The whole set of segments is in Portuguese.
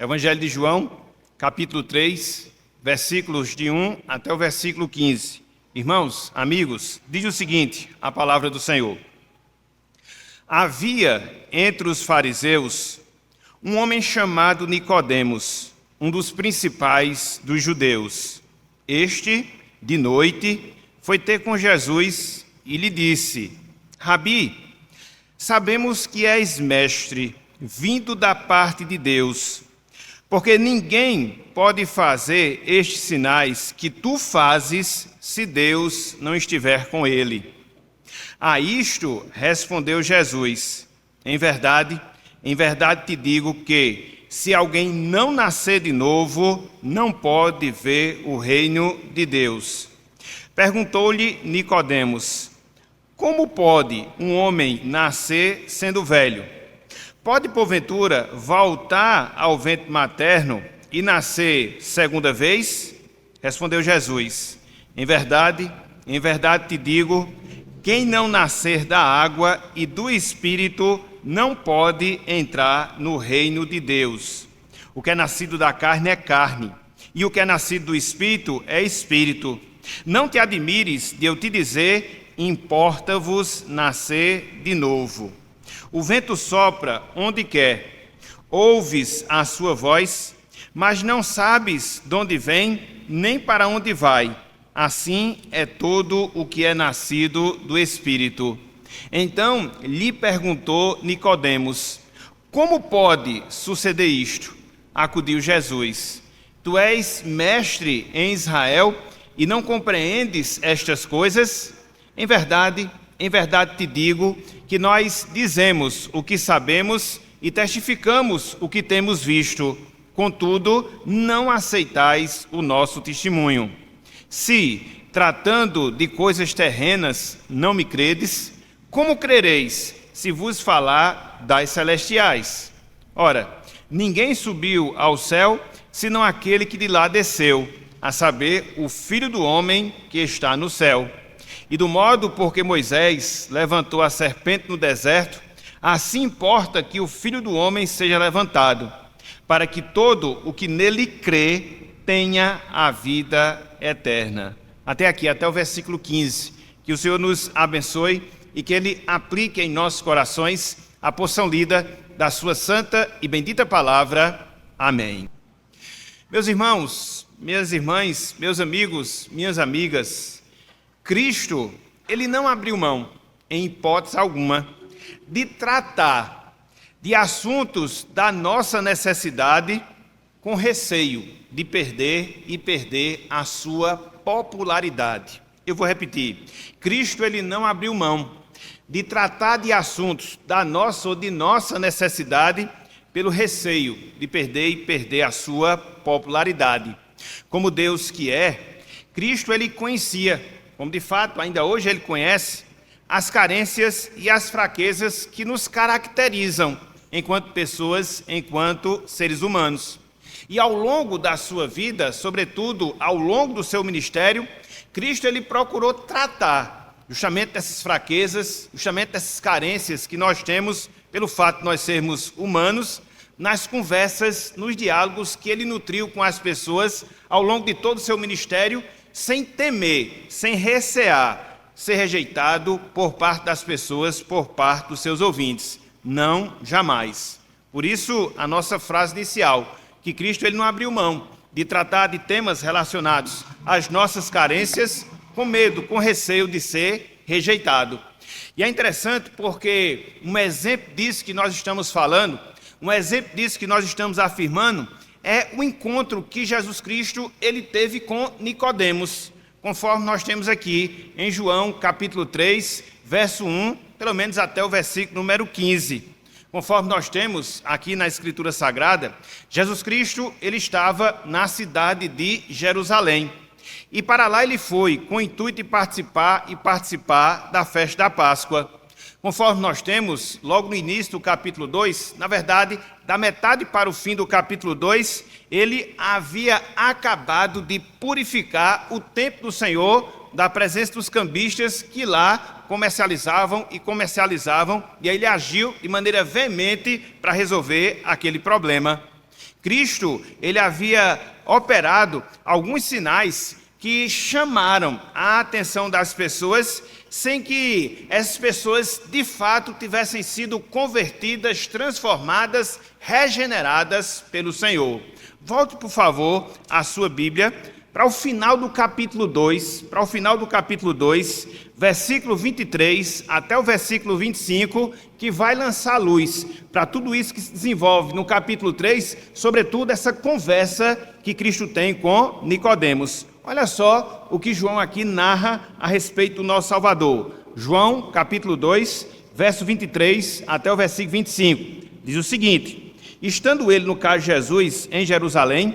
Evangelho de João, capítulo 3, versículos de 1 até o versículo 15. Irmãos, amigos, diz o seguinte, a palavra do Senhor. Havia entre os fariseus um homem chamado Nicodemos, um dos principais dos judeus. Este, de noite, foi ter com Jesus e lhe disse: Rabi, sabemos que és mestre, vindo da parte de Deus, porque ninguém pode fazer estes sinais que tu fazes se Deus não estiver com ele. A isto respondeu Jesus: em verdade te digo que, se alguém não nascer de novo, não pode ver o reino de Deus. Perguntou-lhe Nicodemos: como pode um homem nascer sendo velho? Pode, porventura, voltar ao ventre materno e nascer segunda vez? Respondeu Jesus: em verdade te digo, quem não nascer da água e do Espírito não pode entrar no reino de Deus. O que é nascido da carne é carne, e o que é nascido do Espírito é Espírito. Não te admires de eu te dizer, importa-vos nascer de novo. O vento sopra onde quer, ouves a sua voz, mas não sabes de onde vem, nem para onde vai. Assim é todo o que é nascido do Espírito. Então lhe perguntou Nicodemos: como pode suceder isto? Acudiu Jesus: tu és mestre em Israel e não compreendes estas coisas? Em verdade te digo que nós dizemos o que sabemos e testificamos o que temos visto. Contudo, não aceitais o nosso testemunho. Se, tratando de coisas terrenas, não me credes, como crereis se vos falar das celestiais? Ora, ninguém subiu ao céu, senão aquele que de lá desceu, a saber, o Filho do homem que está no céu. E do modo por que Moisés levantou a serpente no deserto, assim importa que o Filho do homem seja levantado, para que todo o que nele crê tenha a vida eterna. Até aqui, até o versículo 15. Que o Senhor nos abençoe e que Ele aplique em nossos corações a porção lida da sua santa e bendita palavra. Amém. Meus irmãos, minhas irmãs, meus amigos, minhas amigas, Cristo, Ele não abriu mão, em hipótese alguma, de tratar de assuntos da nossa necessidade com receio de perder a sua popularidade. Eu vou repetir. Cristo, Ele não abriu mão de tratar de assuntos da nossa ou de nossa necessidade pelo receio de perder a sua popularidade. Como Deus que é, Cristo, Ele conhecia, como de fato ainda hoje Ele conhece, as carências e as fraquezas que nos caracterizam enquanto pessoas, enquanto seres humanos. E ao longo da sua vida, sobretudo ao longo do seu ministério, Cristo ele procurou tratar justamente dessas fraquezas, justamente dessas carências que nós temos pelo fato de nós sermos humanos, nas conversas, nos diálogos que ele nutriu com as pessoas ao longo de todo o seu ministério, sem temer, sem recear ser rejeitado por parte das pessoas, por parte dos seus ouvintes. Não, jamais. Por isso, a nossa frase inicial, que Cristo ele não abriu mão de tratar de temas relacionados às nossas carências com medo, com receio de ser rejeitado. E é interessante porque um exemplo disso que nós estamos falando, um exemplo disso que nós estamos afirmando, é o encontro que Jesus Cristo ele teve com Nicodemos, conforme nós temos aqui em João capítulo 3, verso 1, pelo menos até o versículo número 15. Conforme nós temos aqui na Escritura Sagrada, Jesus Cristo ele estava na cidade de Jerusalém. E para lá ele foi com o intuito de participar da festa da Páscoa. Conforme nós temos, logo no início do capítulo 2, na verdade, da metade para o fim do capítulo 2, ele havia acabado de purificar o templo do Senhor da presença dos cambistas que lá comercializavam, e aí ele agiu de maneira veemente para resolver aquele problema. Cristo, ele havia operado alguns sinais que chamaram a atenção das pessoas, sem que essas pessoas, de fato, tivessem sido convertidas, transformadas, regeneradas pelo Senhor. Volte, por favor, a sua Bíblia para o final do capítulo 2, versículo 23 até o versículo 25, que vai lançar luz para tudo isso que se desenvolve no capítulo 3, sobretudo essa conversa que Cristo tem com Nicodemos. Olha só o que João aqui narra a respeito do nosso Salvador. João, capítulo 2, verso 23 até o versículo 25. Diz o seguinte: estando ele, no caso de Jesus, em Jerusalém,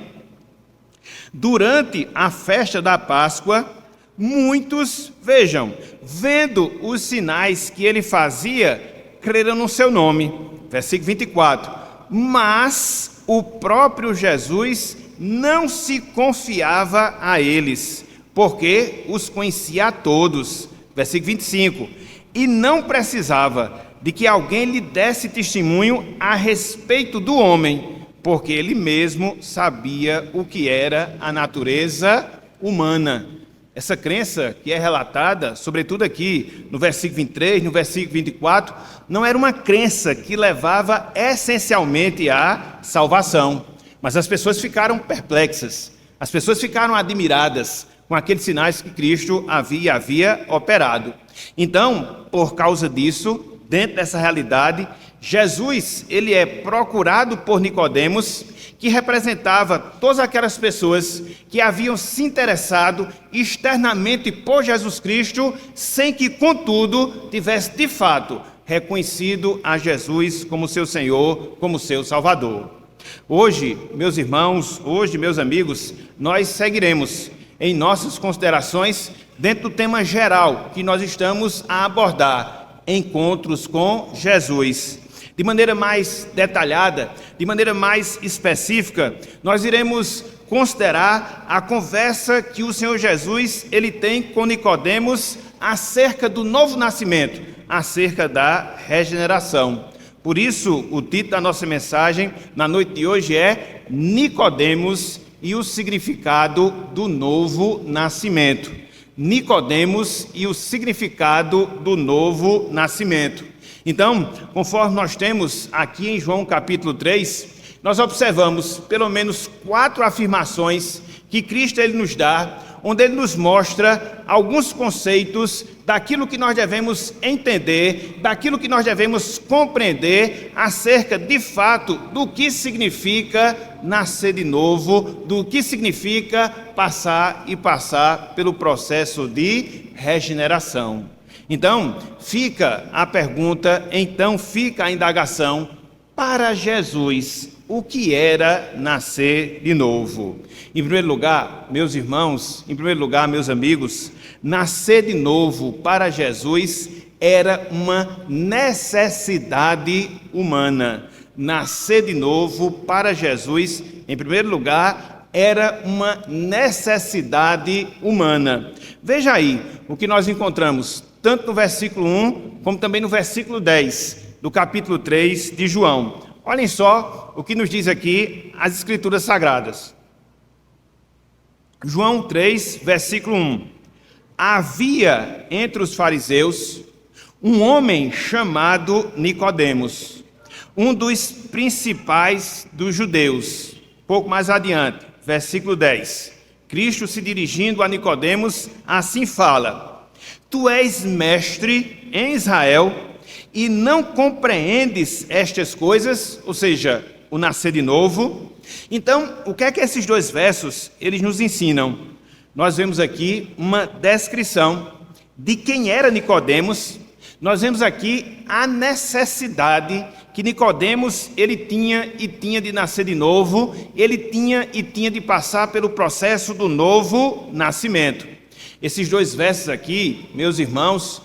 durante a festa da Páscoa, muitos, vendo os sinais que ele fazia, creram no seu nome. Versículo 24. Mas o próprio Jesus não se confiava a eles, porque os conhecia a todos. Versículo 25. E não precisava de que alguém lhe desse testemunho a respeito do homem, porque ele mesmo sabia o que era a natureza humana. Essa crença que é relatada, sobretudo aqui no versículo 23, no versículo 24, não era uma crença que levava essencialmente à salvação. Mas as pessoas ficaram perplexas, as pessoas ficaram admiradas com aqueles sinais que Cristo havia operado. Então, por causa disso, dentro dessa realidade, Jesus, ele é procurado por Nicodemos, que representava todas aquelas pessoas que haviam se interessado externamente por Jesus Cristo, sem que, contudo, tivesse de fato reconhecido a Jesus como seu Senhor, como seu Salvador. Hoje, meus irmãos, meus amigos, nós seguiremos em nossas considerações dentro do tema geral que nós estamos a abordar, encontros com Jesus. De maneira mais detalhada, de maneira mais específica, nós iremos considerar a conversa que o Senhor Jesus ele tem com Nicodemos acerca do novo nascimento, acerca da regeneração. Por isso, o título da nossa mensagem na noite de hoje é Nicodemos e o significado do novo nascimento. Nicodemos e o significado do novo nascimento. Então, conforme nós temos aqui em João capítulo 3, nós observamos pelo menos 4 afirmações que Cristo ele nos dá, onde ele nos mostra alguns conceitos daquilo que nós devemos entender, daquilo que nós devemos compreender acerca de fato do que significa nascer de novo, do que significa passar pelo processo de regeneração. Então, fica a pergunta, fica a indagação: para Jesus, o que era nascer de novo? Em primeiro lugar, meus irmãos, meus amigos, nascer de novo para Jesus era uma necessidade humana. Nascer de novo para Jesus, em primeiro lugar, era uma necessidade humana. Veja aí o que nós encontramos, tanto no versículo 1, como também no versículo 10, do capítulo 3 de João. Olhem só o que nos diz aqui as Escrituras Sagradas. João 3, versículo 1. Havia entre os fariseus um homem chamado Nicodemos, um dos principais dos judeus. Pouco mais adiante, versículo 10. Cristo, se dirigindo a Nicodemos, assim fala: Tu és mestre em Israel e não compreendes estas coisas, ou seja, o nascer de novo. Então, o que é que esses 2 versos eles nos ensinam? Nós vemos aqui uma descrição de quem era Nicodemos. Nós vemos aqui a necessidade que Nicodemos ele tinha de nascer de novo, ele tinha de passar pelo processo do novo nascimento. Esses 2 versos aqui, meus irmãos,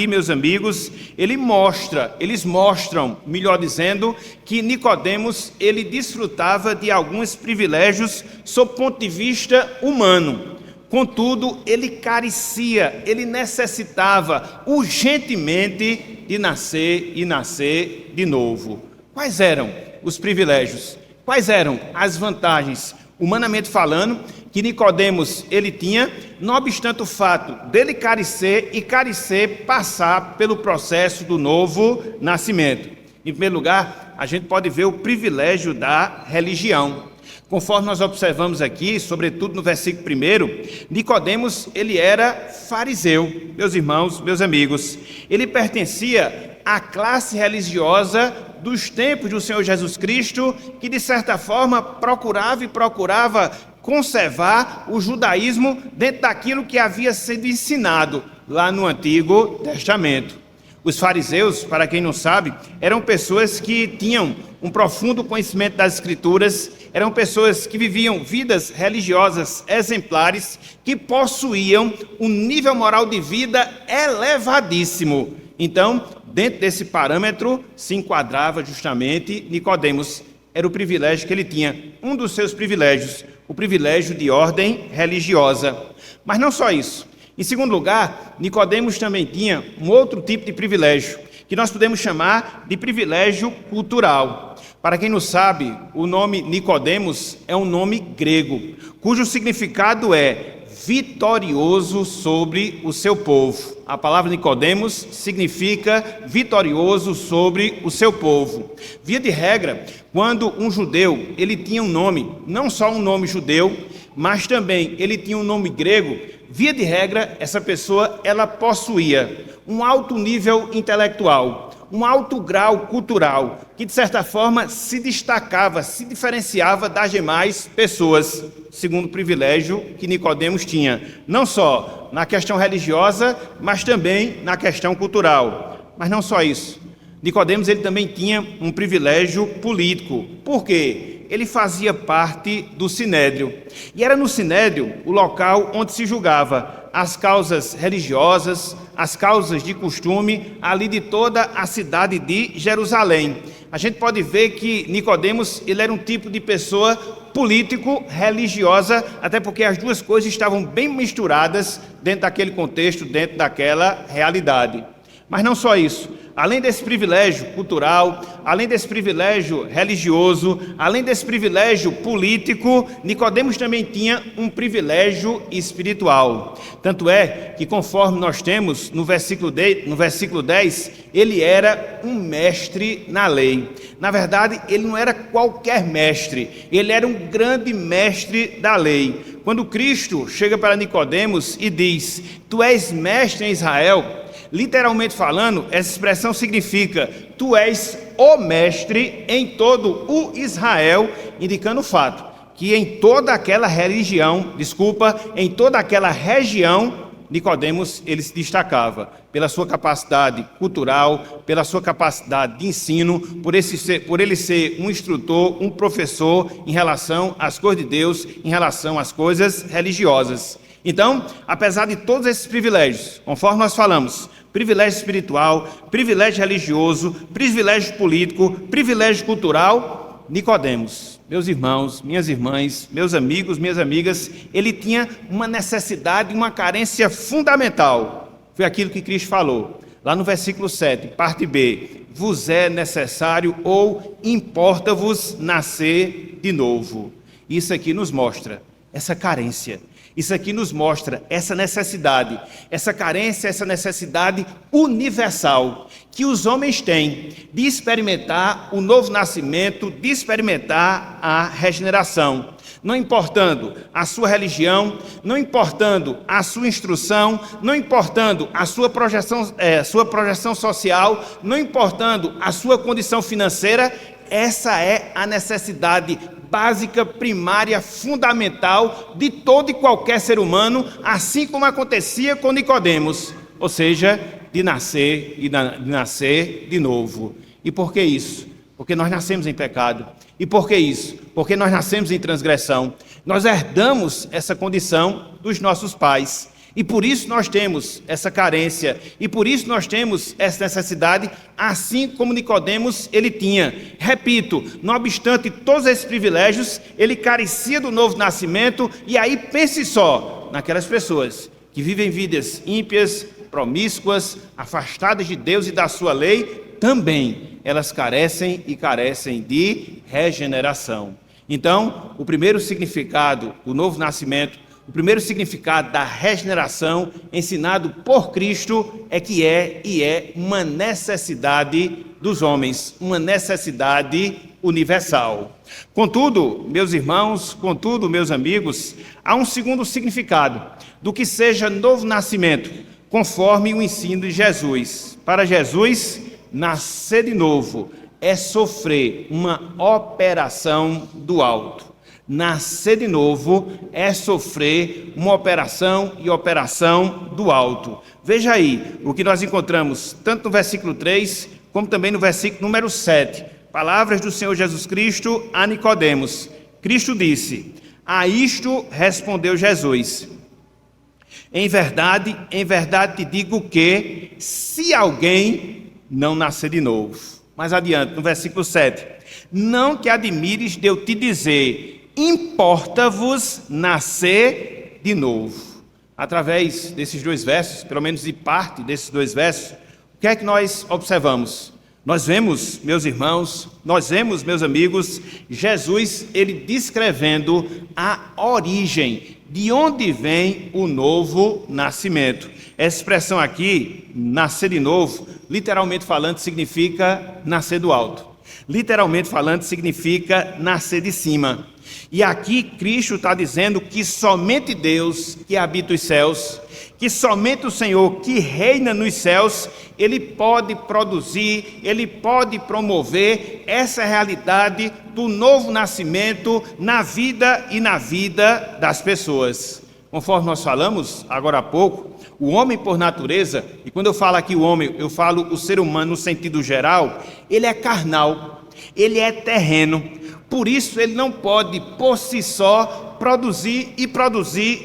meus amigos, eles mostram, melhor dizendo, que Nicodemos ele desfrutava de alguns privilégios sob o ponto de vista humano. Contudo, ele necessitava urgentemente de nascer de novo. Quais eram os privilégios? Quais eram as vantagens, humanamente falando, que Nicodemos ele tinha, não obstante o fato dele carecer passar pelo processo do novo nascimento? Em primeiro lugar, a gente pode ver o privilégio da religião. Conforme nós observamos aqui, sobretudo no versículo 1, Nicodemos, ele era fariseu, meus irmãos, meus amigos. Ele pertencia à classe religiosa dos tempos do Senhor Jesus Cristo, que de certa forma procurava conservar o judaísmo dentro daquilo que havia sido ensinado lá no Antigo Testamento. Os fariseus, para quem não sabe, eram pessoas que tinham um profundo conhecimento das Escrituras, eram pessoas que viviam vidas religiosas exemplares, que possuíam um nível moral de vida elevadíssimo. Então, dentro desse parâmetro, se enquadrava justamente Nicodemos. Era o privilégio que ele tinha, um dos seus privilégios, o privilégio de ordem religiosa. Mas não só isso. Em segundo lugar, Nicodemos também tinha um outro tipo de privilégio, que nós podemos chamar de privilégio cultural. Para quem não sabe, o nome Nicodemos é um nome grego, cujo significado é vitorioso sobre o seu povo. A palavra Nicodemos significa vitorioso sobre o seu povo. Via de regra, quando um judeu ele tinha um nome, não só um nome judeu, mas também ele tinha um nome grego, via de regra, essa pessoa ela possuía um alto nível intelectual, um alto grau cultural, que de certa forma se destacava, se diferenciava das demais pessoas, segundo o privilégio que Nicodemos tinha, não só na questão religiosa, mas também na questão cultural. Mas não só isso, Nicodemos ele também tinha um privilégio político. Por quê? Ele fazia parte do Sinédrio, e era no Sinédrio o local onde se julgava as causas religiosas, as causas de costume, ali de toda a cidade de Jerusalém. A gente pode ver que Nicodemos ele era um tipo de pessoa político-religiosa, até porque as duas coisas estavam bem misturadas dentro daquele contexto, dentro daquela realidade. Mas não só isso, além desse privilégio cultural, além desse privilégio religioso, além desse privilégio político, Nicodemos também tinha um privilégio espiritual. Tanto é que, conforme nós temos no versículo 10, ele era um mestre na lei. Na verdade, ele não era qualquer mestre, ele era um grande mestre da lei. Quando Cristo chega para Nicodemos e diz: "Tu és mestre em Israel", literalmente falando, essa expressão significa: tu és o mestre em todo o Israel, indicando o fato que em toda aquela em toda aquela região, Nicodemos ele se destacava pela sua capacidade cultural, pela sua capacidade de ensino, por ele ser um instrutor, um professor em relação às coisas de Deus, em relação às coisas religiosas. Então, apesar de todos esses privilégios, conforme nós falamos, privilégio espiritual, privilégio religioso, privilégio político, privilégio cultural, Nicodemos, meus irmãos, minhas irmãs, meus amigos, minhas amigas, ele tinha uma necessidade, uma carência fundamental. Foi aquilo que Cristo falou, lá no versículo 7, parte B: vos é necessário ou importa-vos nascer de novo. Isso aqui nos mostra essa carência. Isso aqui nos mostra essa necessidade, essa carência, essa necessidade universal que os homens têm de experimentar o novo nascimento, de experimentar a regeneração. Não importando a sua religião, não importando a sua instrução, não importando a sua projeção social, não importando a sua condição financeira, essa é a necessidade básica, primária, fundamental de todo e qualquer ser humano, assim como acontecia com Nicodemos, ou seja, de nascer de novo. E por que isso? Porque nós nascemos em pecado. E por que isso? Porque nós nascemos em transgressão. Nós herdamos essa condição dos nossos pais. E por isso nós temos essa carência, e por isso nós temos essa necessidade, assim como Nicodemos ele tinha. Repito, não obstante todos esses privilégios, ele carecia do novo nascimento, e aí pense só naquelas pessoas que vivem vidas ímpias, promíscuas, afastadas de Deus e da sua lei, também elas carecem e carecem de regeneração. Então, o primeiro significado do novo nascimento, o primeiro significado da regeneração ensinado por Cristo é que é uma necessidade dos homens, uma necessidade universal. Contudo, meus irmãos, meus amigos, há um segundo significado do que seja novo nascimento, conforme o ensino de Jesus. Para Jesus, nascer de novo é sofrer uma operação do alto. Nascer de novo é sofrer uma operação do alto. Veja aí o que nós encontramos tanto no versículo 3, como também no versículo número 7. Palavras do Senhor Jesus Cristo a Nicodemos. Cristo disse: a isto respondeu Jesus: em verdade te digo que, se alguém não nascer de novo. Mais adiante, no versículo 7. Não te admires de eu te dizer, importa-vos nascer de novo. Através desses dois versos, pelo menos de parte desses dois versos, o que é que nós observamos? Nós vemos, meus irmãos, meus amigos, Jesus, ele descrevendo a origem, de onde vem o novo nascimento. Essa expressão aqui, nascer de novo, literalmente falando, significa nascer do alto. Literalmente falando, significa nascer de cima. E aqui Cristo está dizendo que somente Deus, que habita os céus, que somente o Senhor, que reina nos céus, Ele pode produzir, Ele pode promover essa realidade do novo nascimento na vida e na vida das pessoas. Conforme nós falamos agora há pouco, o homem por natureza, e quando eu falo aqui o homem, eu falo o ser humano no sentido geral, ele é carnal, ele é terreno, por isso ele não pode por si só produzir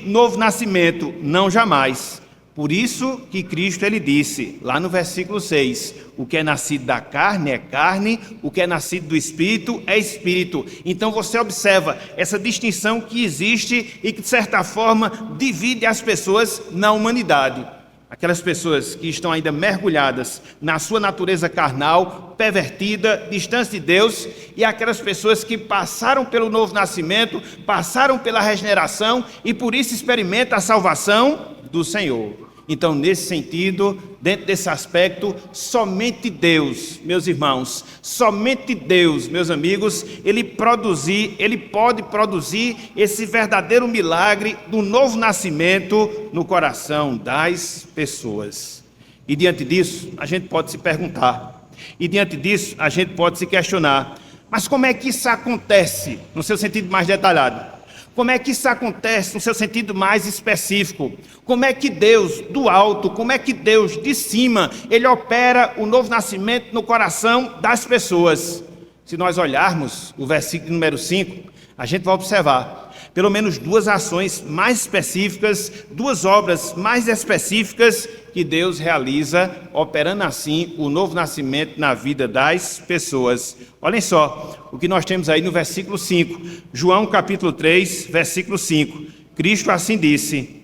novo nascimento, não jamais. Por isso que Cristo ele disse, lá no versículo 6, o que é nascido da carne é carne, o que é nascido do Espírito é Espírito. Então você observa essa distinção que existe e que de certa forma divide as pessoas na humanidade. Aquelas pessoas que estão ainda mergulhadas na sua natureza carnal, pervertida, distante de Deus, e aquelas pessoas que passaram pelo novo nascimento, passaram pela regeneração e por isso experimentam a salvação do Senhor. Então, nesse sentido, dentro desse aspecto, somente Deus, meus irmãos, somente Deus, meus amigos, Ele pode produzir esse verdadeiro milagre do novo nascimento no coração das pessoas. E diante disso, a gente pode se perguntar, e diante disso, a gente pode se questionar, mas como é que isso acontece, no seu sentido mais detalhado? Como é que isso acontece no seu sentido mais específico? Como é que Deus do alto, como é que Deus de cima, Ele opera o novo nascimento no coração das pessoas? Se nós olharmos o versículo número 5, a gente vai observar pelo menos duas ações mais específicas, duas obras mais específicas que Deus realiza, operando assim o novo nascimento na vida das pessoas. Olhem só o que nós temos aí no versículo 5, João capítulo 3, versículo 5. Cristo assim disse: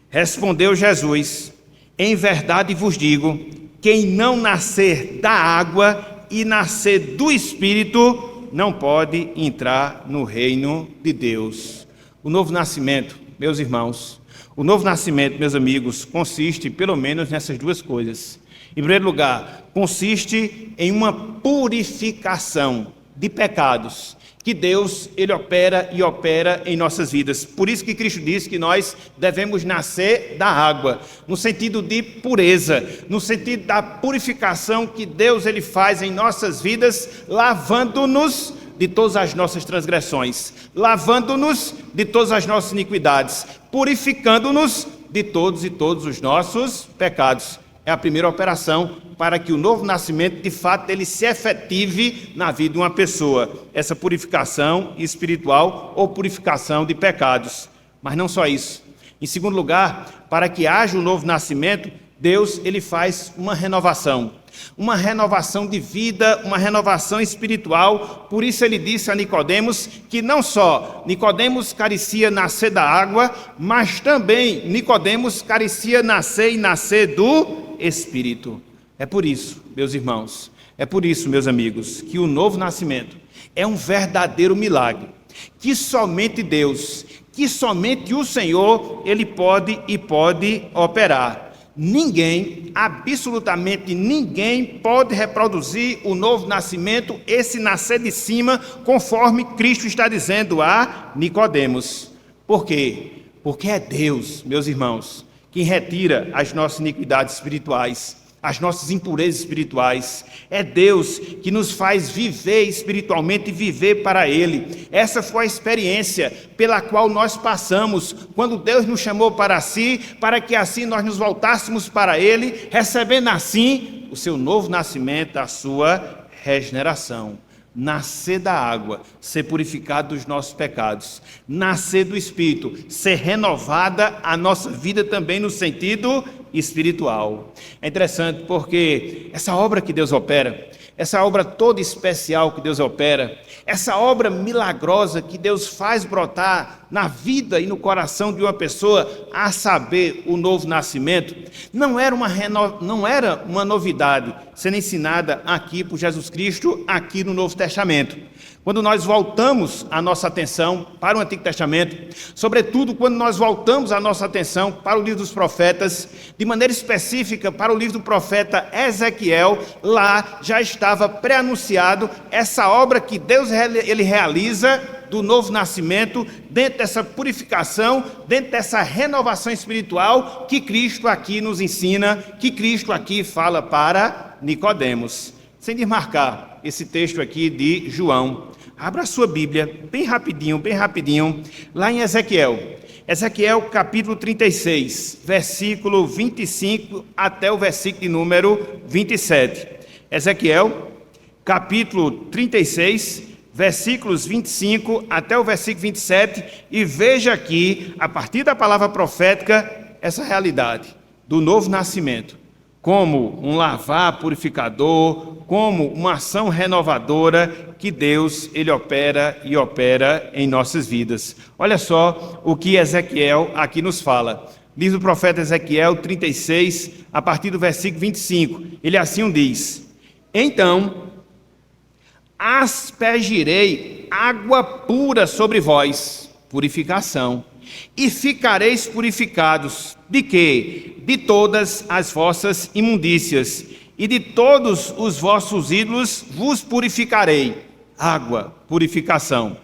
respondeu Jesus, em verdade vos digo, quem não nascer da água e nascer do Espírito, não pode entrar no reino de Deus. O novo nascimento, meus irmãos, o novo nascimento, meus amigos, consiste pelo menos nessas duas coisas. Em primeiro lugar, consiste em uma purificação de pecados que Deus, Ele opera e opera em nossas vidas. Por isso que Cristo disse que nós devemos nascer da água, no sentido de pureza, no sentido da purificação que Deus, Ele faz em nossas vidas, lavando-nos de todas as nossas transgressões, lavando-nos de todas as nossas iniquidades, purificando-nos de todos os nossos pecados. É a primeira operação para que o novo nascimento, de fato, ele se efetive na vida de uma pessoa. Essa purificação espiritual ou purificação de pecados. Mas não só isso. Em segundo lugar, para que haja um novo nascimento, Deus, ele faz uma renovação de vida, uma renovação espiritual. Por isso ele disse a Nicodemos que não só Nicodemos carecia nascer da água, mas também Nicodemos carecia nascer do Espírito. É por isso, meus irmãos, É por isso, meus amigos, que o novo nascimento é um verdadeiro milagre, que somente Deus, que somente o Senhor, Ele pode operar. Ninguém, absolutamente ninguém, pode reproduzir o novo nascimento, esse nascer de cima, conforme Cristo está dizendo a Nicodemos. Por quê? Porque é Deus, meus irmãos, quem retira as nossas iniquidades espirituais, as nossas impurezas espirituais. É Deus que nos faz viver espiritualmente e viver para Ele. Essa foi a experiência pela qual nós passamos, quando Deus nos chamou para si, para que assim nós nos voltássemos para Ele, recebendo assim o seu novo nascimento, a sua regeneração. Nascer da água, ser purificado dos nossos pecados, nascer do Espírito, ser renovada a nossa vida também no sentido espiritual. É interessante porque essa obra que Deus opera, essa obra toda especial que Deus opera, essa obra milagrosa que Deus faz brotar na vida e no coração de uma pessoa, a saber, o novo nascimento, não era uma novidade sendo ensinada aqui por Jesus Cristo, aqui no Novo Testamento. Quando nós voltamos a nossa atenção para o Antigo Testamento, sobretudo quando nós voltamos a nossa atenção para o livro dos profetas, de maneira específica para o livro do profeta Ezequiel, lá já estava pré-anunciado essa obra que Deus ele realiza do novo nascimento, dentro dessa purificação, dentro dessa renovação espiritual que Cristo aqui nos ensina, que Cristo aqui fala para Nicodemos. Sem desmarcar esse texto aqui de João, abra a sua Bíblia, bem rapidinho, lá em Ezequiel capítulo 36, versículo 25 até o versículo de número 27. Ezequiel, capítulo 36, versículos 25 até o versículo 27, e veja aqui, a partir da palavra profética, essa realidade do novo nascimento, como um lavar purificador, como uma ação renovadora que Deus, Ele opera e opera em nossas vidas. Olha só o que Ezequiel aqui nos fala. Diz o profeta Ezequiel 36, a partir do versículo 25, ele assim diz: então aspergirei água pura sobre vós, purificação, e ficareis purificados. De quê? De todas as vossas imundícias, e de todos os vossos ídolos vos purificarei. Água, purificação.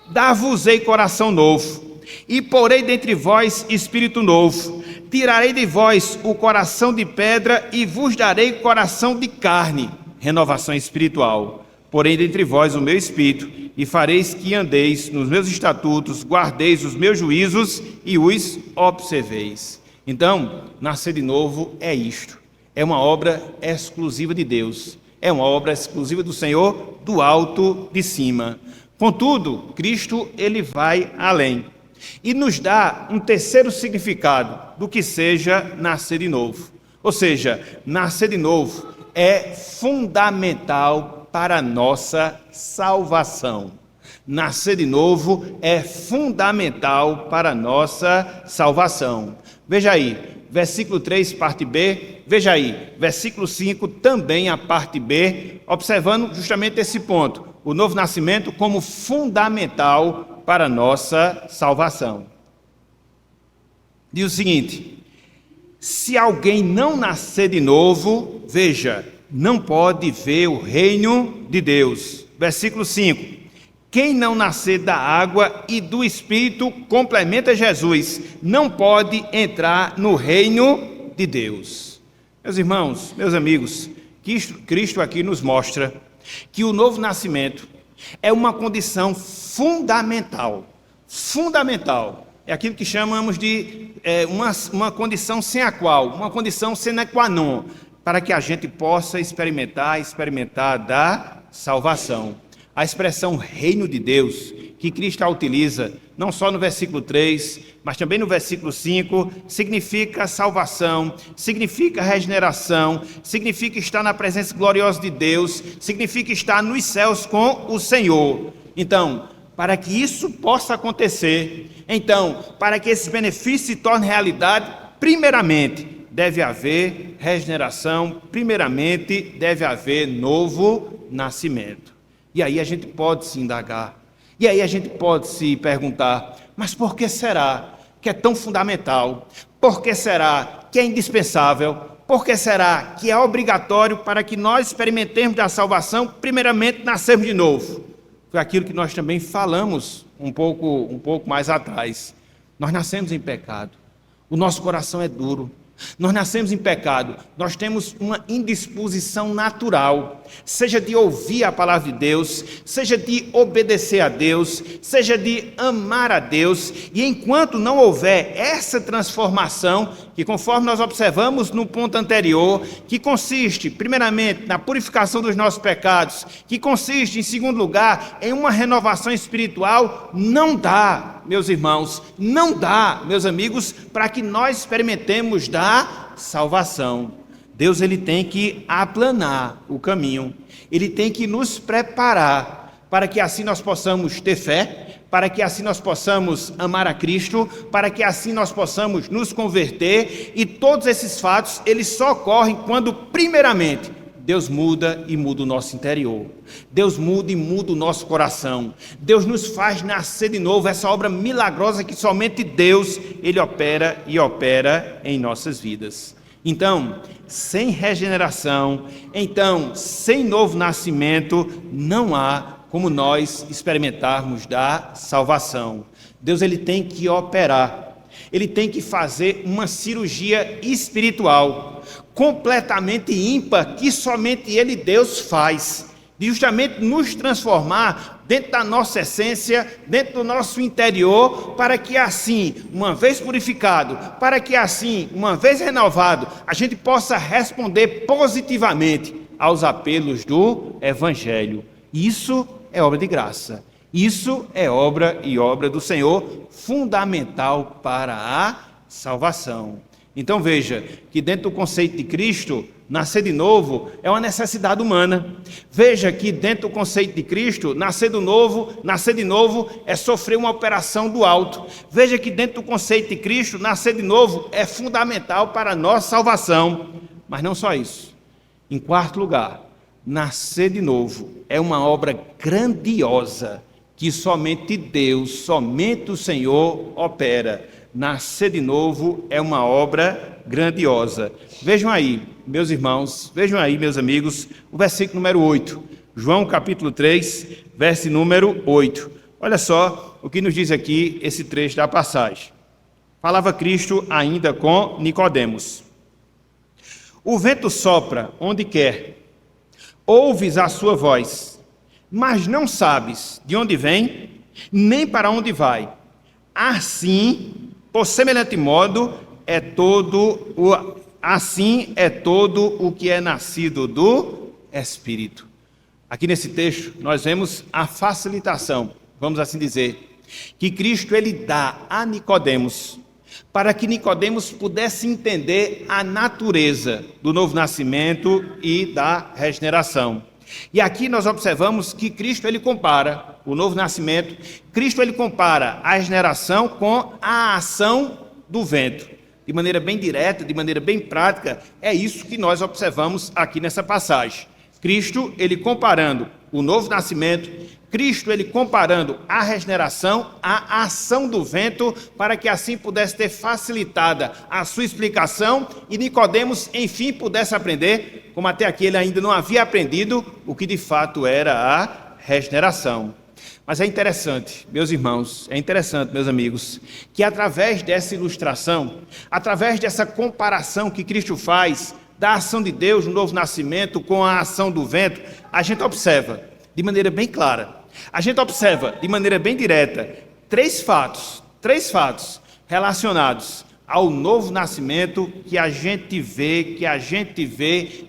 Dar-vos-ei coração novo, e porei dentre vós espírito novo. Tirarei de vós o coração de pedra, e vos darei coração de carne. Renovação espiritual. Porém dentre vós o meu espírito, e fareis que andeis nos meus estatutos, guardeis os meus juízos e os observeis. Então, nascer de novo é isto. É uma obra exclusiva de Deus. É uma obra exclusiva do Senhor, do alto de cima. Contudo, Cristo, ele vai além. E nos dá um terceiro significado do que seja nascer de novo. Ou seja, nascer de novo é fundamental para a nossa salvação. Nascer de novo é fundamental para a nossa salvação. Veja aí, versículo 3, parte B. Veja aí, versículo 5, também a parte B, observando justamente esse ponto. O novo nascimento como fundamental para a nossa salvação. Diz o seguinte: se alguém não nascer de novo, veja, não pode ver o reino de Deus. Versículo 5. Quem não nascer da água e do Espírito, complementa Jesus, não pode entrar no reino de Deus. Meus irmãos, meus amigos, Cristo aqui nos mostra que o novo nascimento é uma condição fundamental. Fundamental. É aquilo que chamamos de uma condição sem a qual, uma condição sine qua non, para que a gente possa experimentar da salvação. A expressão reino de Deus, que Cristo utiliza, não só no versículo 3, mas também no versículo 5, significa salvação, significa regeneração, significa estar na presença gloriosa de Deus, significa estar nos céus com o Senhor. Então, para que isso possa acontecer, então, para que esse benefício se torne realidade, primeiramente, deve haver regeneração, primeiramente deve haver novo nascimento. E aí a gente pode se indagar, e aí a gente pode se perguntar, mas por que será que é tão fundamental? Por que será que é indispensável? Por que será que é obrigatório para que nós experimentemos da salvação, primeiramente nascermos de novo? Foi aquilo que nós também falamos um pouco mais atrás. Nós nascemos em pecado, o nosso coração é duro. Nós nascemos em pecado, nós temos uma indisposição natural, seja de ouvir a palavra de Deus, seja de obedecer a Deus, seja de amar a Deus, e enquanto não houver essa transformação, que conforme nós observamos no ponto anterior, que consiste, primeiramente, na purificação dos nossos pecados, que consiste, em segundo lugar, em uma renovação espiritual, não dá, meus irmãos, não dá, meus amigos, para que nós experimentemos da salvação. Deus ele tem que aplanar o caminho, ele tem que nos preparar para que assim nós possamos ter fé, para que assim nós possamos amar a Cristo, para que assim nós possamos nos converter, e todos esses fatos eles só ocorrem quando primeiramente Deus muda e muda o nosso interior. Deus muda e muda o nosso coração. Deus nos faz nascer de novo, essa obra milagrosa que somente Deus, Ele opera e opera em nossas vidas. Então, sem regeneração, sem novo nascimento, não há como nós experimentarmos da salvação. Deus ele tem que operar. Ele tem que fazer uma cirurgia espiritual, completamente ímpar, que somente Ele, Deus, faz, de justamente nos transformar dentro da nossa essência, dentro do nosso interior, para que assim, uma vez purificado, para que assim, uma vez renovado, a gente possa responder positivamente aos apelos do Evangelho. Isso é obra de graça. Isso é obra do Senhor, fundamental para a salvação. Então veja que dentro do conceito de Cristo, nascer de novo é uma necessidade humana. Veja que dentro do conceito de Cristo, nascer de novo é sofrer uma operação do alto. Veja que dentro do conceito de Cristo, nascer de novo é fundamental para a nossa salvação. Mas não só isso. Em quarto lugar, nascer de novo é uma obra grandiosa que somente Deus, somente o Senhor opera. Nascer de novo é uma obra grandiosa. Vejam aí, meus irmãos, vejam aí, meus amigos, o versículo número 8. João capítulo 3, verso número 8. Olha só o que nos diz aqui esse trecho da passagem. Falava Cristo ainda com Nicodemos. O vento sopra onde quer, ouves a sua voz, mas não sabes de onde vem, nem para onde vai. Assim, por semelhante modo, é todo o que é nascido do Espírito. Aqui nesse texto, nós vemos a facilitação, vamos assim dizer, que Cristo ele dá a Nicodemos, para que Nicodemos pudesse entender a natureza do novo nascimento e da regeneração. E aqui nós observamos que Cristo ele compara o novo nascimento, Cristo ele compara a regeneração com a ação do vento. De maneira bem direta, de maneira bem prática, é isso que nós observamos aqui nessa passagem. Cristo ele comparando o novo nascimento, Cristo ele comparando a regeneração à ação do vento, para que assim pudesse ter facilitada a sua explicação e Nicodemos enfim pudesse aprender, como até aqui ele ainda não havia aprendido, o que de fato era a regeneração. Mas é interessante, meus irmãos, é interessante, meus amigos, que através dessa ilustração, através dessa comparação que Cristo faz da ação de Deus no novo nascimento com a ação do vento, a gente observa de maneira bem clara, a gente observa de maneira bem direta três fatos relacionados ao novo nascimento que a gente vê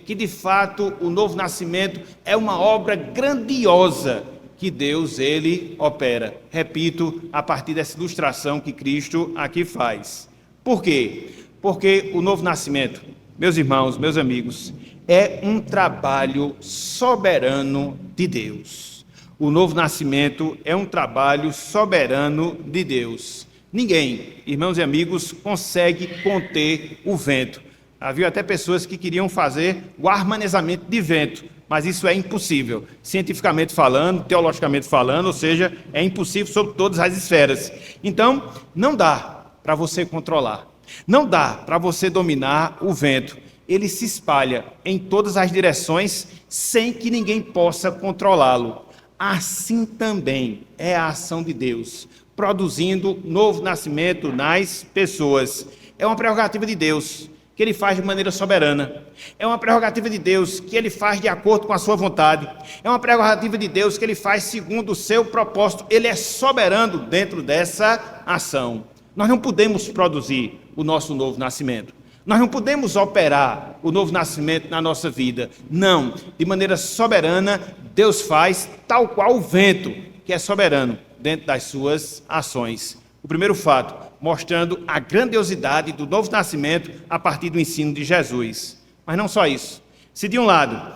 que de fato o novo nascimento é uma obra grandiosa que Deus ele opera. Repito, a partir dessa ilustração que Cristo aqui faz. Por quê? Porque o novo nascimento, meus irmãos, meus amigos, é um trabalho soberano de Deus. O novo nascimento é um trabalho soberano de Deus. Ninguém, irmãos e amigos, consegue conter o vento. Havia até pessoas que queriam fazer o harmonizamento de vento, mas isso é impossível, cientificamente falando, teologicamente falando, ou seja, é impossível sobre todas as esferas. Então, não dá para você controlar, não dá para você dominar o vento. Ele se espalha em todas as direções sem que ninguém possa controlá-lo. Assim também é a ação de Deus, produzindo novo nascimento nas pessoas. É uma prerrogativa de Deus, que Ele faz de maneira soberana. É uma prerrogativa de Deus, que Ele faz de acordo com a sua vontade. É uma prerrogativa de Deus, que Ele faz segundo o seu propósito. Ele é soberano dentro dessa ação. Nós não podemos produzir o nosso novo nascimento. Nós não podemos operar o novo nascimento na nossa vida. Não, de maneira soberana, Deus faz tal qual o vento, que é soberano dentro das suas ações. O primeiro fato, mostrando a grandiosidade do novo nascimento a partir do ensino de Jesus. Mas não só isso. Se de um lado,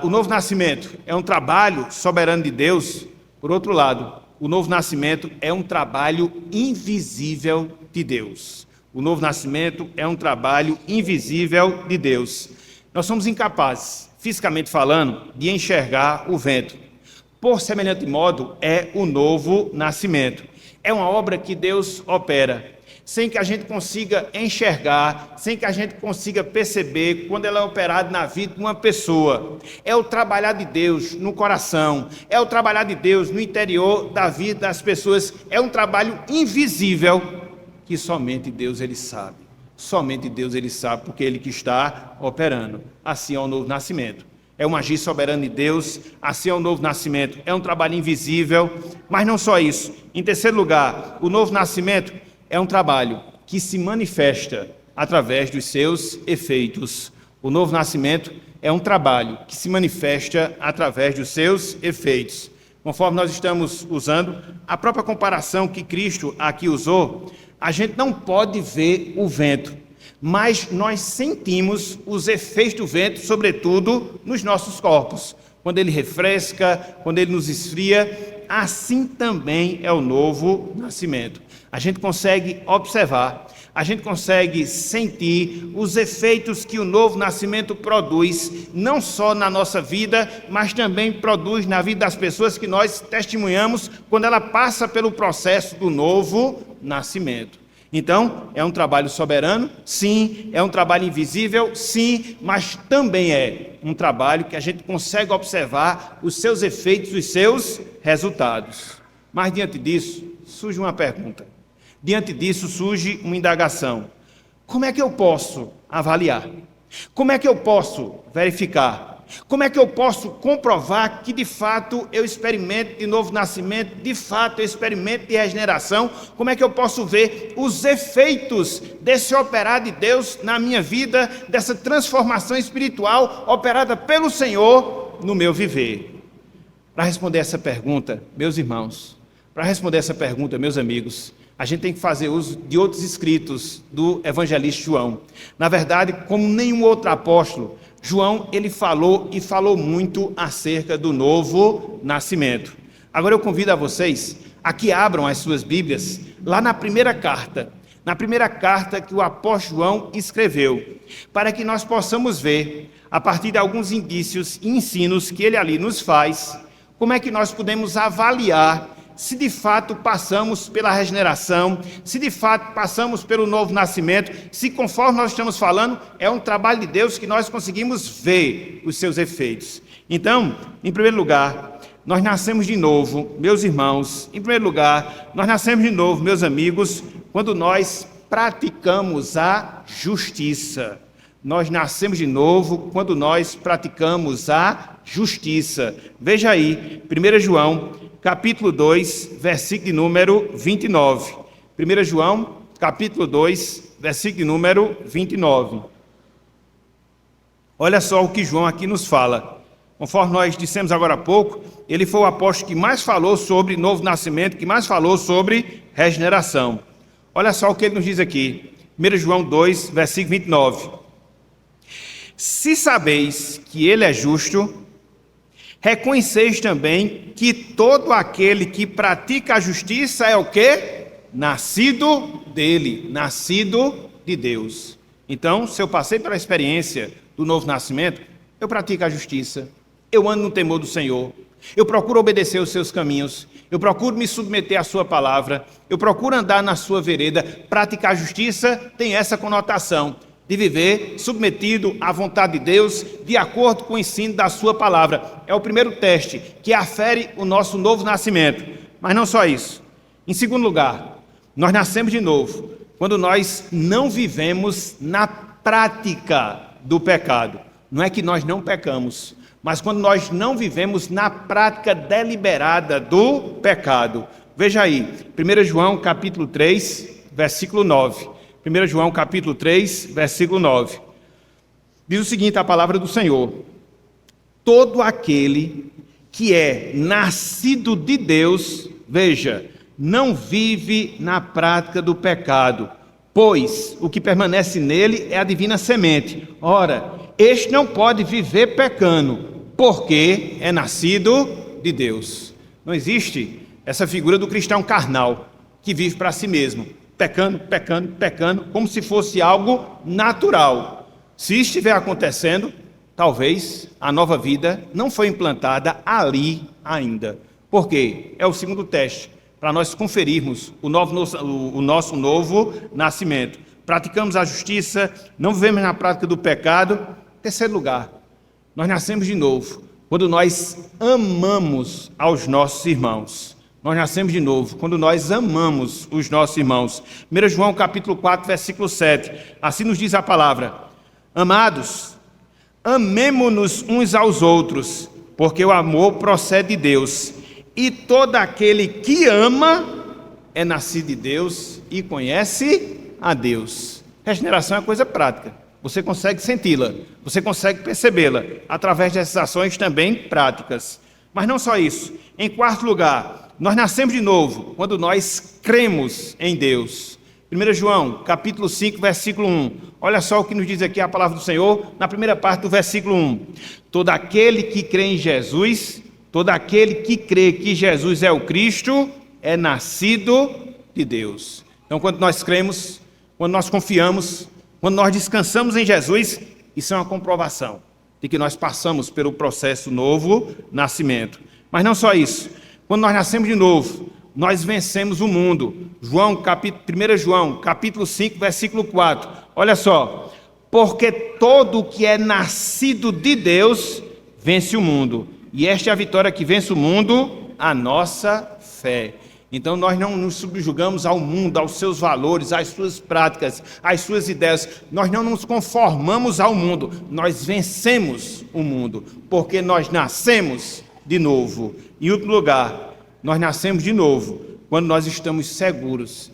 o novo nascimento é um trabalho soberano de Deus, por outro lado, o novo nascimento é um trabalho invisível de Deus. O novo nascimento é um trabalho invisível de Deus. Nós somos incapazes, fisicamente falando, de enxergar o vento. Por semelhante modo, é o novo nascimento. É uma obra que Deus opera, sem que a gente consiga enxergar, sem que a gente consiga perceber quando ela é operada na vida de uma pessoa. É o trabalhar de Deus no coração, é o trabalhar de Deus no interior da vida das pessoas. É um trabalho invisível que somente Deus Ele sabe. Somente Deus Ele sabe, porque Ele que está operando. Assim é o novo nascimento. É um agir soberano de Deus, assim é o novo nascimento. É um trabalho invisível, mas não só isso. Em terceiro lugar, o novo nascimento é um trabalho que se manifesta através dos seus efeitos. O novo nascimento é um trabalho que se manifesta através dos seus efeitos. Conforme nós estamos usando, a própria comparação que Cristo aqui usou, a gente não pode ver o vento, mas nós sentimos os efeitos do vento, sobretudo nos nossos corpos. Quando ele refresca, quando ele nos esfria, assim também é o novo nascimento. A gente consegue observar, a gente consegue sentir os efeitos que o novo nascimento produz, não só na nossa vida, mas também produz na vida das pessoas que nós testemunhamos quando ela passa pelo processo do novo nascimento. Então, é um trabalho soberano? Sim. É um trabalho invisível? Sim. Mas também é um trabalho que a gente consegue observar os seus efeitos, os seus resultados. Mas diante disso, surge uma pergunta. Diante disso, surge uma indagação. Como é que eu posso avaliar? Como é que eu posso verificar? Como é que eu posso comprovar que de fato eu experimento de novo nascimento, de fato eu experimento de regeneração? Como é que eu posso ver os efeitos desse operar de Deus na minha vida, dessa transformação espiritual operada pelo Senhor no meu viver? Para responder essa pergunta, meus irmãos, para responder essa pergunta, meus amigos, a gente tem que fazer uso de outros escritos do evangelista João. Na verdade, como nenhum outro apóstolo, João, ele falou e falou muito acerca do novo nascimento. Agora eu convido a vocês a que abram as suas Bíblias lá na primeira carta que o apóstolo João escreveu, para que nós possamos ver, a partir de alguns indícios e ensinos que ele ali nos faz, como é que nós podemos avaliar se de fato passamos pela regeneração, se de fato passamos pelo novo nascimento, se conforme nós estamos falando, é um trabalho de Deus que nós conseguimos ver os seus efeitos. Então, em primeiro lugar, nós nascemos de novo, meus irmãos, em primeiro lugar, nós nascemos de novo, meus amigos, quando nós praticamos a justiça. Nós nascemos de novo quando nós praticamos a justiça. Veja aí, 1 João, capítulo 2, versículo de número 29. 1 João, capítulo 2, versículo de número 29. Olha só o que João aqui nos fala. Conforme nós dissemos agora há pouco, ele foi o apóstolo que mais falou sobre novo nascimento, que mais falou sobre regeneração. Olha só o que ele nos diz aqui. 1 João 2, versículo 29. Se sabeis que ele é justo, reconheceis também que todo aquele que pratica a justiça é o quê? Nascido dele, nascido de Deus. Então, se eu passei pela experiência do novo nascimento, eu pratico a justiça, eu ando no temor do Senhor, eu procuro obedecer os seus caminhos, eu procuro me submeter à sua palavra, eu procuro andar na sua vereda. Praticar a justiça tem essa conotação de viver submetido à vontade de Deus, de acordo com o ensino da sua palavra. É o primeiro teste que afere o nosso novo nascimento. Mas não só isso. Em segundo lugar, nós nascemos de novo quando nós não vivemos na prática do pecado. Não é que nós não pecamos, mas quando nós não vivemos na prática deliberada do pecado. Veja aí, 1 João capítulo 3, versículo 9. 1 João capítulo 3, versículo 9. Diz o seguinte, a palavra do Senhor: todo aquele que é nascido de Deus, veja, não vive na prática do pecado, pois o que permanece nele é a divina semente. Ora, este não pode viver pecando, porque é nascido de Deus. Não existe essa figura do cristão carnal, que vive para si mesmo, pecando, como se fosse algo natural. Se estiver acontecendo, talvez a nova vida não foi implantada ali ainda. Por quê? É o segundo teste, para nós conferirmos o nosso novo nascimento. Praticamos a justiça, não vivemos na prática do pecado. Terceiro lugar, nós nascemos de novo quando nós amamos aos nossos irmãos. Nós nascemos de novo quando nós amamos os nossos irmãos. 1 João capítulo 4, versículo 7. Assim nos diz a palavra: amados, amemo-nos uns aos outros, porque o amor procede de Deus. E todo aquele que ama é nascido de Deus e conhece a Deus. Regeneração é coisa prática. Você consegue senti-la, você consegue percebê-la através dessas ações também práticas. Mas não só isso. Em quarto lugar, nós nascemos de novo quando nós cremos em Deus. 1 João, capítulo 5, versículo 1. Olha só o que nos diz aqui a palavra do Senhor, na primeira parte do versículo 1. Todo aquele que crê em Jesus, todo aquele que crê que Jesus é o Cristo, é nascido de Deus. Então, quando nós cremos, quando nós confiamos, quando nós descansamos em Jesus, isso é uma comprovação de que nós passamos pelo processo novo nascimento. Mas não só isso. Quando nós nascemos de novo, nós vencemos o mundo. 1 João, capítulo 5, versículo 4. Olha só. Porque todo o que é nascido de Deus vence o mundo. E esta é a vitória que vence o mundo, a nossa fé. Então nós não nos subjugamos ao mundo, aos seus valores, às suas práticas, às suas ideias. Nós não nos conformamos ao mundo, nós vencemos o mundo, porque nós nascemos de novo. Em último lugar, nós nascemos de novo quando nós estamos seguros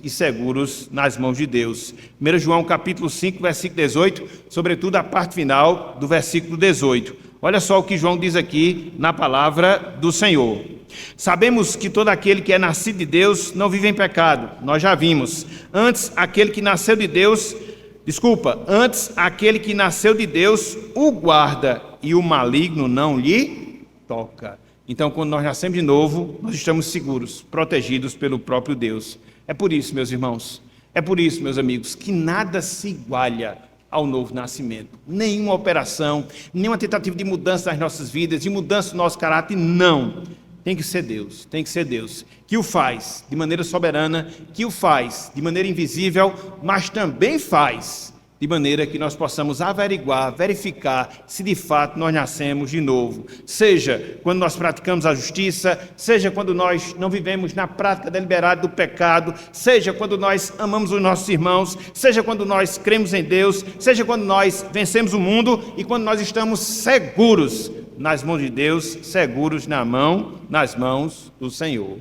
nas mãos de Deus. 1 João capítulo 5, versículo 18, sobretudo a parte final do versículo 18. Olha só o que João diz aqui na palavra do Senhor. Sabemos que todo aquele que é nascido de Deus não vive em pecado. Nós já vimos. Antes, aquele que nasceu de Deus o guarda e o maligno não lhe toca. Então, quando nós nascemos de novo, nós estamos seguros, protegidos pelo próprio Deus. É por isso, meus irmãos, é por isso, meus amigos, que nada se iguala ao novo nascimento. Nenhuma operação, nenhuma tentativa de mudança das nossas vidas, de mudança do nosso caráter, não. Tem que ser Deus, que o faz de maneira soberana, que o faz de maneira invisível, mas também faz de maneira que nós possamos averiguar, verificar se de fato nós nascemos de novo. Seja quando nós praticamos a justiça, seja quando nós não vivemos na prática deliberada do pecado, seja quando nós amamos os nossos irmãos, seja quando nós cremos em Deus, seja quando nós vencemos o mundo e quando nós estamos seguros nas mãos de Deus, seguros nas mãos do Senhor.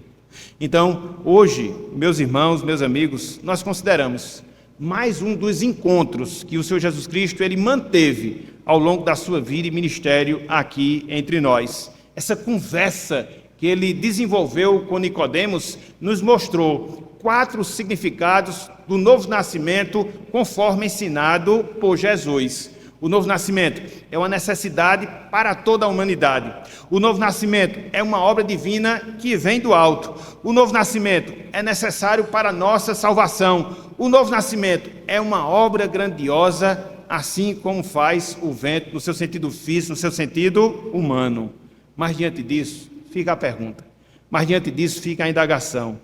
Então, hoje, meus irmãos, meus amigos, nós consideramos mais um dos encontros que o Senhor Jesus Cristo ele manteve ao longo da sua vida e ministério aqui entre nós. Essa conversa que ele desenvolveu com Nicodemos nos mostrou 4 significados do novo nascimento conforme ensinado por Jesus. O novo nascimento é uma necessidade para toda a humanidade. O novo nascimento é uma obra divina que vem do alto. O novo nascimento é necessário para a nossa salvação. O novo nascimento é uma obra grandiosa, assim como faz o vento, no seu sentido físico, no seu sentido humano. Mas diante disso, fica a pergunta. Mas diante disso, fica a indagação.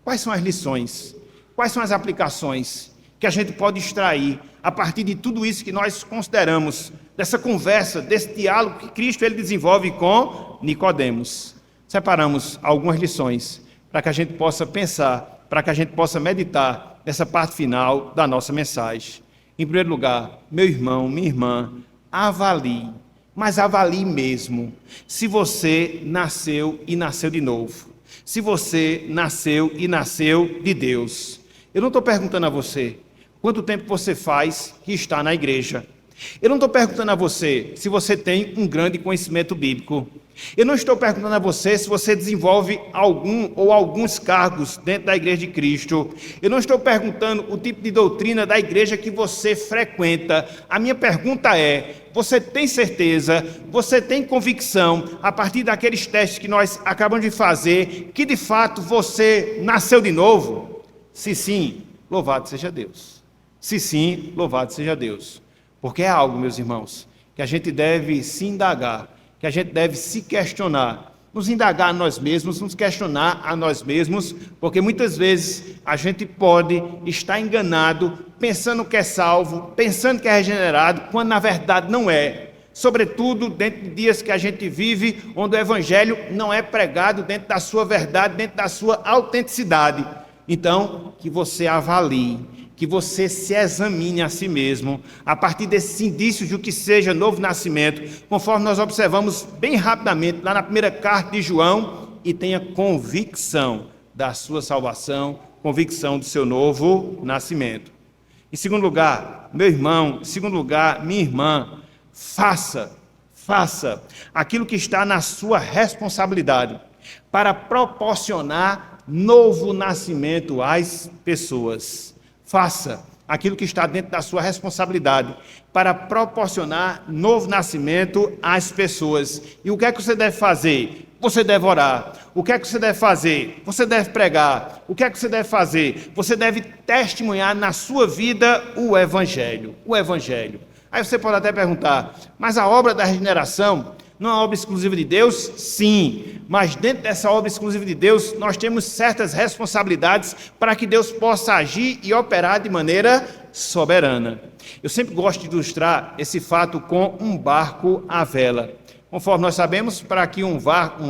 Quais são as lições? Quais são as aplicações que a gente pode extrair a partir de tudo isso que nós consideramos, dessa conversa, desse diálogo que Cristo ele desenvolve com Nicodemos? Separamos algumas lições para que a gente possa pensar, para que a gente possa meditar nessa parte final da nossa mensagem. Em primeiro lugar, meu irmão, minha irmã, avalie, mas avalie mesmo, se você nasceu e nasceu de novo, se você nasceu e nasceu de Deus. Eu não estou perguntando a você quanto tempo você faz que está na igreja. Eu não estou perguntando a você se você tem um grande conhecimento bíblico. Eu não estou perguntando a você se você desenvolve algum ou alguns cargos dentro da igreja de Cristo. Eu não estou perguntando o tipo de doutrina da igreja que você frequenta. A minha pergunta é: você tem certeza, você tem convicção, a partir daqueles testes que nós acabamos de fazer, que de fato você nasceu de novo? Se sim, louvado seja Deus. Se sim, louvado seja Deus. Porque é algo, meus irmãos, que a gente deve se indagar, que a gente deve se questionar, nos indagar a nós mesmos, nos questionar a nós mesmos, porque muitas vezes a gente pode estar enganado, pensando que é salvo, pensando que é regenerado, quando na verdade não é. Sobretudo dentro de dias que a gente vive, onde o evangelho não é pregado dentro da sua verdade, dentro da sua autenticidade. Então, que você avalie, que você se examine a si mesmo, a partir desses indícios de o que seja novo nascimento, conforme nós observamos bem rapidamente, lá na primeira carta de João, e tenha convicção da sua salvação, convicção do seu novo nascimento. Em segundo lugar, meu irmão, em segundo lugar, minha irmã, faça aquilo que está na sua responsabilidade, para proporcionar novo nascimento às pessoas. Faça aquilo que está dentro da sua responsabilidade para proporcionar novo nascimento às pessoas. E o que é que você deve fazer? Você deve orar. O que é que você deve fazer? Você deve pregar. O que é que você deve fazer? Você deve testemunhar na sua vida o Evangelho. O Evangelho. Aí você pode até perguntar, mas a obra da regeneração não é uma obra exclusiva de Deus? Sim, mas dentro dessa obra exclusiva de Deus, nós temos certas responsabilidades para que Deus possa agir e operar de maneira soberana. Eu sempre gosto de ilustrar esse fato com um barco à vela. Conforme nós sabemos, para que um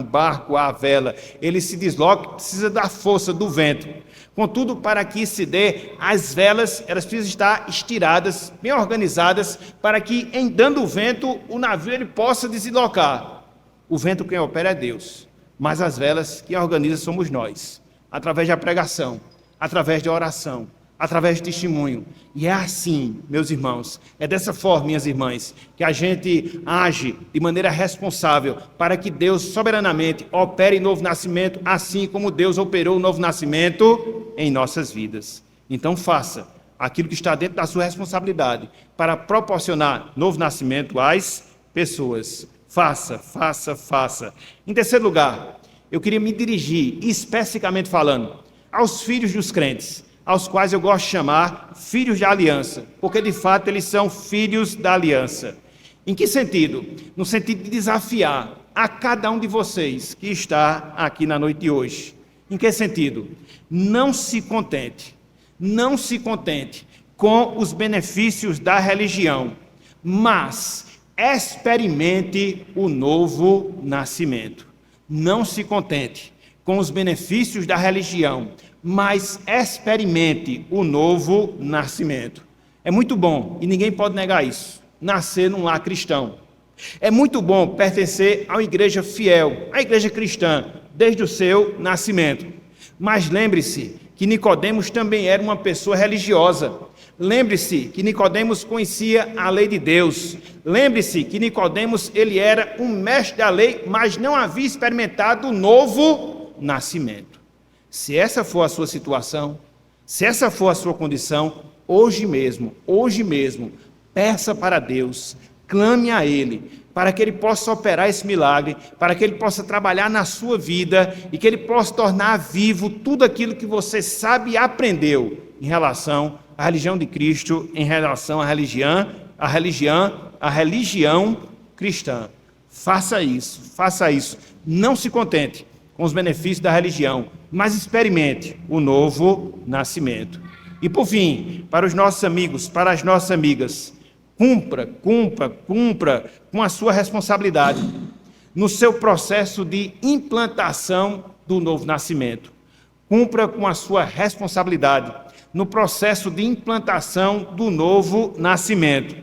barco à vela ele se desloque, precisa da força do vento. Contudo, para que isso se dê, as velas elas precisam estar estiradas, bem organizadas, para que, em dando o vento, o navio ele possa deslocar. O vento quem opera é Deus, mas as velas quem organiza somos nós, através da pregação, através da oração, através do testemunho. E é assim, meus irmãos, é dessa forma, minhas irmãs, que a gente age de maneira responsável para que Deus soberanamente opere novo nascimento, assim como Deus operou o novo nascimento em nossas vidas. Então faça aquilo que está dentro da sua responsabilidade para proporcionar novo nascimento às pessoas. Faça. Em terceiro lugar, eu queria me dirigir, especificamente falando, aos filhos dos crentes, aos quais eu gosto de chamar filhos da aliança, porque de fato eles são filhos da aliança. Em que sentido? No sentido de desafiar a cada um de vocês que está aqui na noite de hoje. Em que sentido? Não se contente com os benefícios da religião, mas experimente o novo nascimento. Não se contente com os benefícios da religião, mas experimente o novo nascimento. É muito bom, e ninguém pode negar isso, nascer num lar cristão. É muito bom pertencer a uma igreja fiel, a igreja cristã, desde o seu nascimento. Mas lembre-se que Nicodemos também era uma pessoa religiosa. Lembre-se que Nicodemos conhecia a lei de Deus. Lembre-se que Nicodemos ele era um mestre da lei, mas não havia experimentado o novo nascimento. Se essa for a sua situação, se essa for a sua condição, hoje mesmo, peça para Deus, clame a Ele, para que Ele possa operar esse milagre, para que Ele possa trabalhar na sua vida e que Ele possa tornar vivo tudo aquilo que você sabe e aprendeu em relação à religião de Cristo, em relação à religião cristã. Faça isso. Não se contente com os benefícios da religião, mas experimente o novo nascimento. E por fim, para os nossos amigos, para as nossas amigas, cumpra com a sua responsabilidade no seu processo de implantação do novo nascimento. Cumpra com a sua responsabilidade no processo de implantação do novo nascimento.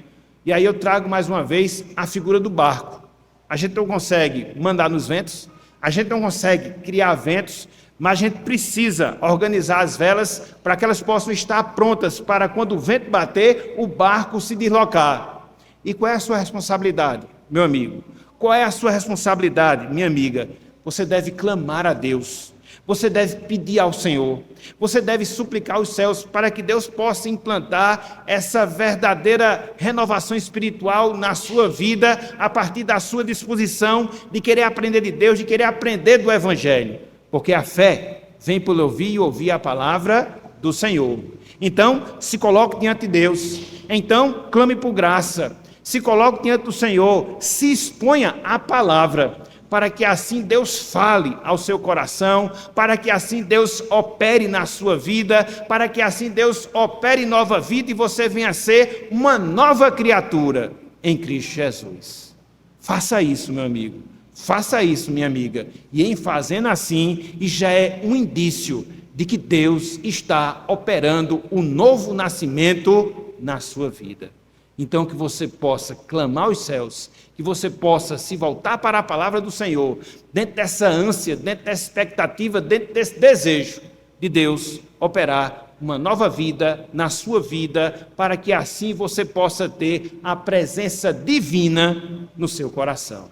E aí eu trago mais uma vez a figura do barco. A gente não consegue mandar nos ventos, a gente não consegue criar ventos, mas a gente precisa organizar as velas para que elas possam estar prontas para quando o vento bater, o barco se deslocar. E qual é a sua responsabilidade, meu amigo? Qual é a sua responsabilidade, minha amiga? Você deve clamar a Deus, você deve pedir ao Senhor, você deve suplicar aos céus para que Deus possa implantar essa verdadeira renovação espiritual na sua vida, a partir da sua disposição de querer aprender de Deus, de querer aprender do Evangelho. Porque a fé vem por ouvir e ouvir a palavra do Senhor. Então, se coloque diante de Deus. Então, clame por graça. Se coloque diante do Senhor. Se exponha à palavra, para que assim Deus fale ao seu coração, para que assim Deus opere na sua vida, para que assim Deus opere nova vida e você venha a ser uma nova criatura em Cristo Jesus. Faça isso, meu amigo. Faça isso, minha amiga, e em fazendo assim, já é um indício de que Deus está operando o novo nascimento na sua vida. Então que você possa clamar aos céus, que você possa se voltar para a palavra do Senhor, dentro dessa ânsia, dentro dessa expectativa, dentro desse desejo de Deus operar uma nova vida na sua vida, para que assim você possa ter a presença divina no seu coração.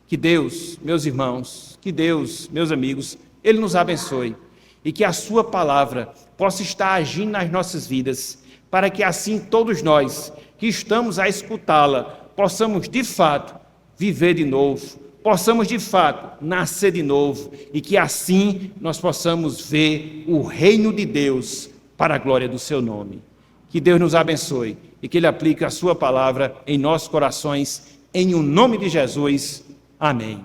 Que Deus, meus irmãos, que Deus, meus amigos, Ele nos abençoe e que a sua palavra possa estar agindo nas nossas vidas, para que assim todos nós que estamos a escutá-la possamos de fato viver de novo, possamos de fato nascer de novo e que assim nós possamos ver o reino de Deus para a glória do seu nome. Que Deus nos abençoe e que Ele aplique a sua palavra em nossos corações, em o nome de Jesus. Amém.